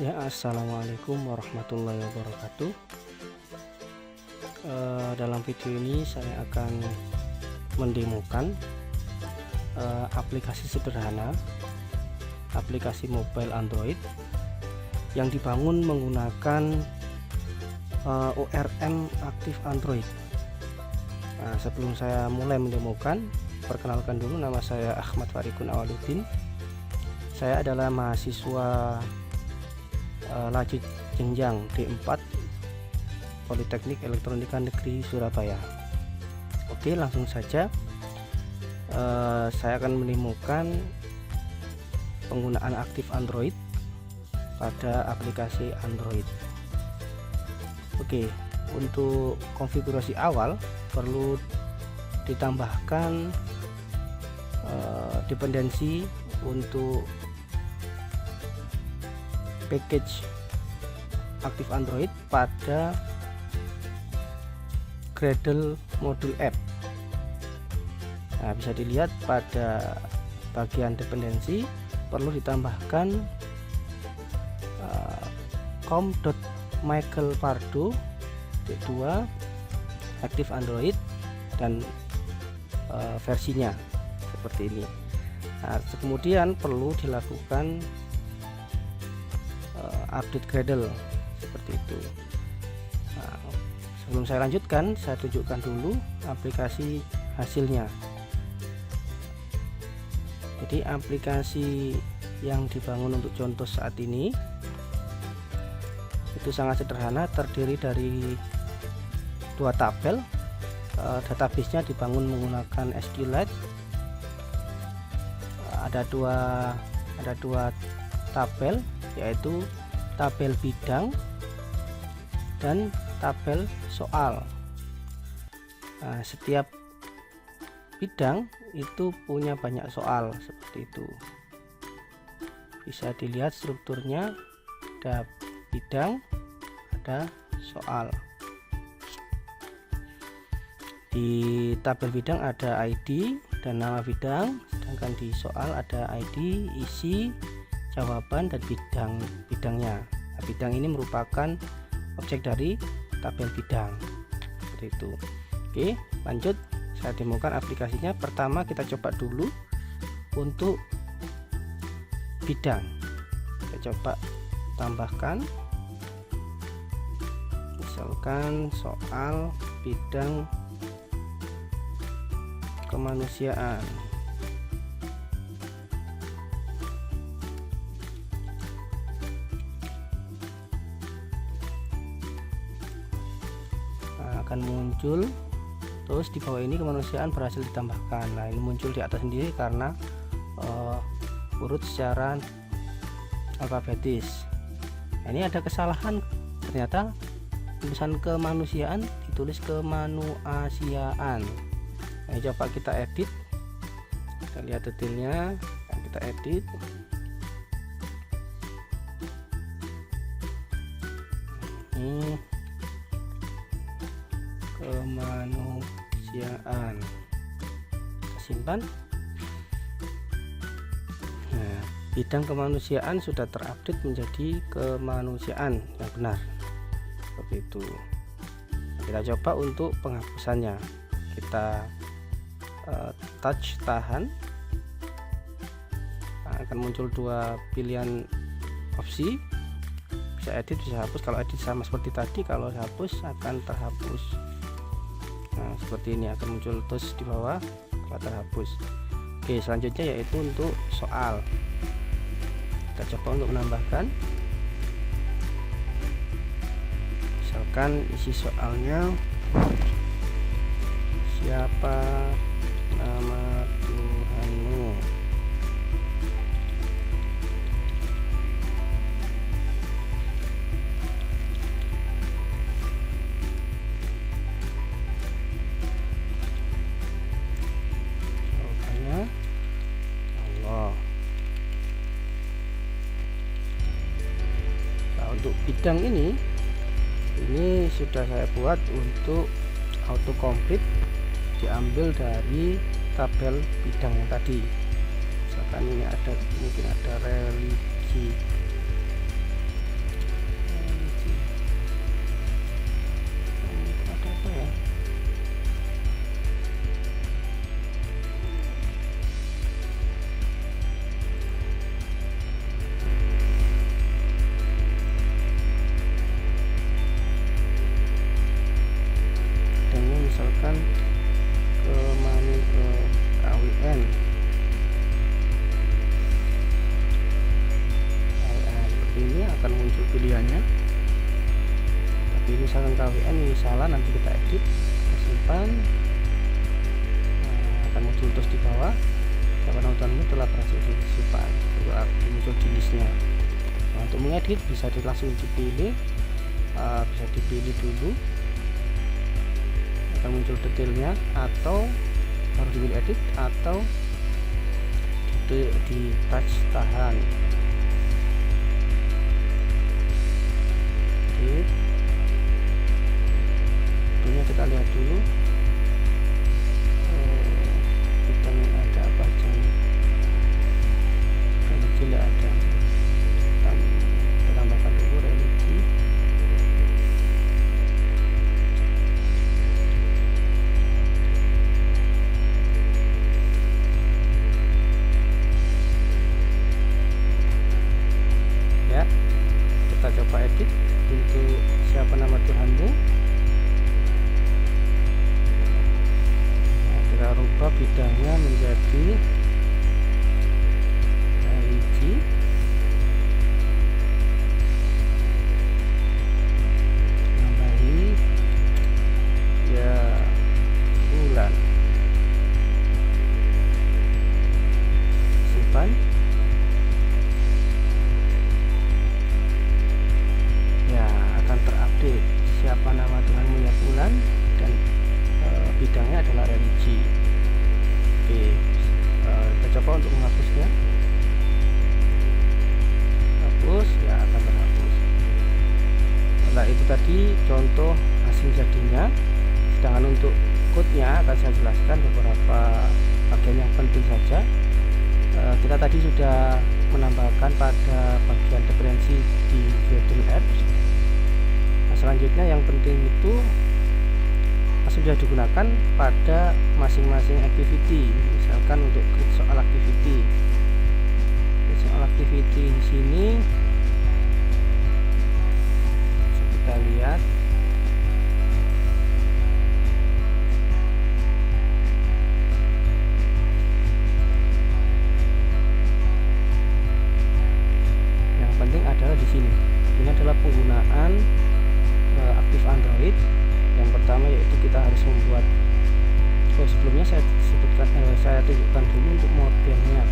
Ya, assalamualaikum warahmatullahi wabarakatuh. Dalam video ini saya akan mendemokan aplikasi sederhana, aplikasi mobile Android yang dibangun menggunakan ORM aktif Android. Nah, sebelum saya mulai mendemokan, perkenalkan dulu, nama saya Ahmad Farikun Awaludin. Saya adalah mahasiswa lanjut jenjang D4 Politeknik Elektronika Negeri Surabaya. Oke, langsung saja saya akan menemukan penggunaan aktif Android pada aplikasi Android. Oke, untuk konfigurasi awal perlu ditambahkan dependensi untuk package aktif Android pada Gradle modul app. Nah, bisa dilihat pada bagian dependensi perlu ditambahkan com.michaelpardo 2 aktif Android dan versinya seperti ini. Nah, kemudian perlu dilakukan update Gradle seperti itu. Nah, sebelum saya lanjutkan, saya tunjukkan dulu aplikasi hasilnya. Jadi aplikasi yang dibangun untuk contoh saat ini itu sangat sederhana, terdiri dari dua tabel. Databasenya dibangun menggunakan SQLite. Ada dua tabel, yaitu tabel bidang dan tabel soal. Nah, setiap bidang itu punya banyak soal seperti itu. Bisa dilihat strukturnya, ada bidang, ada soal. Di tabel bidang ada ID dan nama bidang, sedangkan di soal ada ID, isi, jawaban, dan bidangnya. Nah, bidang ini merupakan objek dari tabel bidang seperti itu. Oke, lanjut, saya demokan aplikasinya. Pertama kita coba dulu untuk bidang. Kita coba tambahkan, misalkan soal bidang kemanusiaan. Akan muncul, terus di bawah ini kemanusiaan berhasil ditambahkan. Nah, ini muncul di atas sendiri karena urut secara alfabetis. Nah, ini ada kesalahan, ternyata tulisan kemanusiaan ditulis kemanuasiaan. Nah, coba kita edit, kita lihat detailnya. Nah, kita edit. Ini kemanusiaan, simpan. Nah, bidang kemanusiaan sudah terupdate menjadi kemanusiaan yang benar seperti itu. Nah, kita coba untuk penghapusannya, kita touch tahan. Nah, akan muncul dua pilihan opsi, bisa edit, bisa hapus. Kalau edit sama seperti tadi, kalau hapus akan terhapus. Nah, seperti ini akan muncul terus di bawah kalau terhapus. Oke, selanjutnya yaitu untuk soal. Kita coba untuk menambahkan, misalkan isi soalnya, siapa nama Tuhanmu? Untuk bidang ini sudah saya buat untuk autocomplete, diambil dari tabel bidang yang tadi. Misalkan ini ada, mungkin ada religi, akan muncul pilihannya. Tapi misalkan KWN ini salah, nanti kita edit, kita simpan, akan muncul terus di bawah. Siapa nontonmu telah berhasil disimpan, muncul di listnya. Nah, untuk mengedit bisa langsung dipilih, bisa dipilih dulu, akan muncul detailnya, atau harus dipilih edit, atau di touch tahan. Edit. Tentunya kita lihat dulu kita ada apa aja nih. Religi tidak ada, kita tambahkan dulu religi. Ya, kita coba edit untuk siapa nama Tuhanmu. Kita rubah bidangnya menjadi religi, nambahi ya bulan, simpan. Ya, akan terupdate siapa nama Tuhanmu ya bulan, dan bidangnya adalah religi. Oke, kita coba untuk menghapusnya. Hapus, ya akan terhapus. Nah, itu tadi contoh hasil jadinya. Sedangkan untuk code-nya akan saya jelaskan beberapa bagian yang penting saja. Kita tadi sudah menambahkan pada bagian dependensi di Gradle Apps. Nah, selanjutnya yang penting itu sudah digunakan pada masing-masing activity. Misalkan untuk klik soal activity, di sini kita lihat yang penting adalah di sini. Ini adalah penggunaan aktif Android. Yang pertama yaitu kita harus membuat, sebelumnya saya tunjukkan dulu untuk modelnya.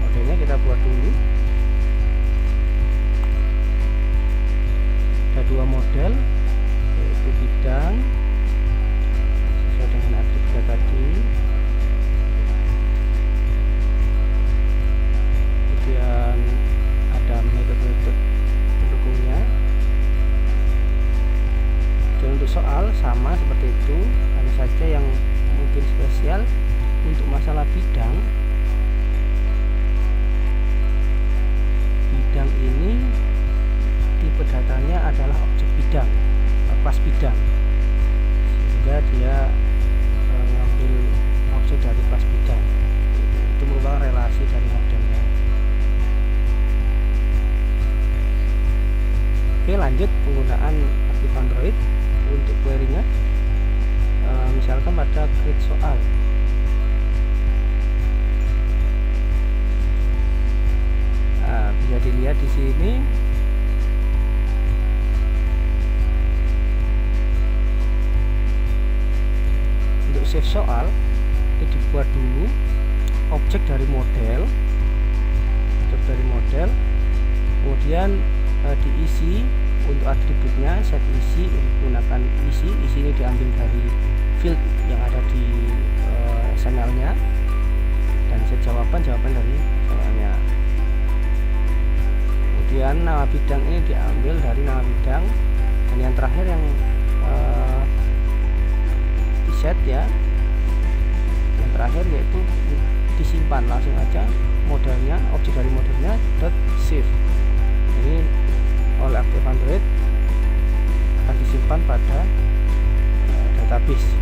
Modelnya kita buat dulu. Ada dua model, yaitu bidang sesuai dengan atributnya tadi. Kemudian ada metode pendukungnya. Dan untuk soal sama seperti itu, hanya saja yang mungkin spesial untuk masalah bidang. Bidang ini tipe datanya adalah objek bidang, kelas bidang, sehingga dia mengambil objek dari kelas bidang. Itu merupakan relasi dari modelnya. Oke, lanjut penggunaan aktif Android untuk query-nya. Misalkan pada create soal, bisa dilihat di sini untuk save soal itu dibuat dulu objek dari model, kemudian diisi untuk atributnya, set isi menggunakan isi ini diambil dari field yang ada di XML-nya, dan set jawaban dari XML-nya. Kemudian nama bidang ini diambil dari nama bidang, dan yang terakhir yang di set ya, yang terakhir yaitu disimpan langsung aja modelnya, objek dari modelnya .save. Ini oleh aktif Android akan disimpan pada database.